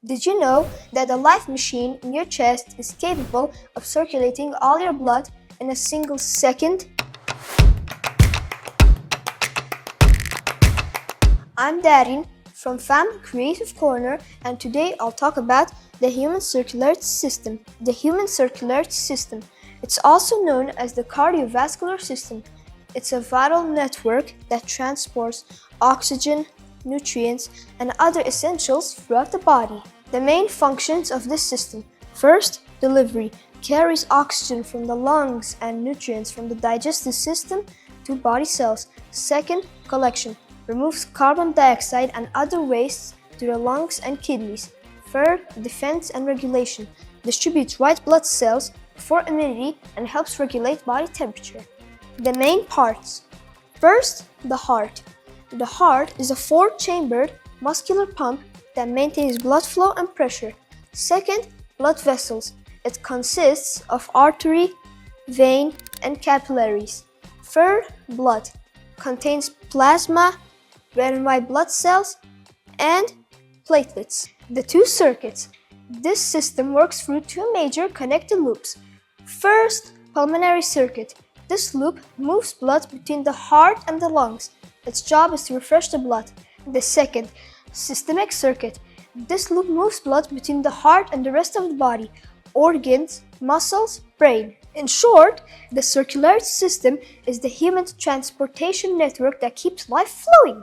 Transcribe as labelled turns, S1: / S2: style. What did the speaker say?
S1: Did you know that a life machine in your chest is capable of circulating all your blood in a single second? I'm Dارین from Family Creative Corner, and today I'll talk about the Human Circulatory System. The Human Circulatory System. It's also known as the cardiovascular system. It's a vital network that transports oxygen, nutrients, and other essentials throughout the body. The main functions of this system: first, delivery, carries oxygen from the lungs and nutrients from the digestive system to body cells. Second, collection, removes carbon dioxide and other wastes to the lungs and kidneys. Third, defense and regulation, distributes white blood cells for immunity and helps regulate body temperature. The main parts: first, the heart. The heart is a four-chambered muscular pump that maintains blood flow and pressure. Second, blood vessels. It consists of artery, vein, and capillaries. Third, blood. Contains plasma, red and white blood cells, and platelets. The two circuits. This system works through two major connected loops. First, pulmonary circuit. This loop moves blood between the heart and the lungs. Its job is to refresh the blood. The second, systemic circuit. This loop moves blood between the heart and the rest of the body, organs, muscles, brain. In short, the circulatory system is the human transportation network that keeps life flowing.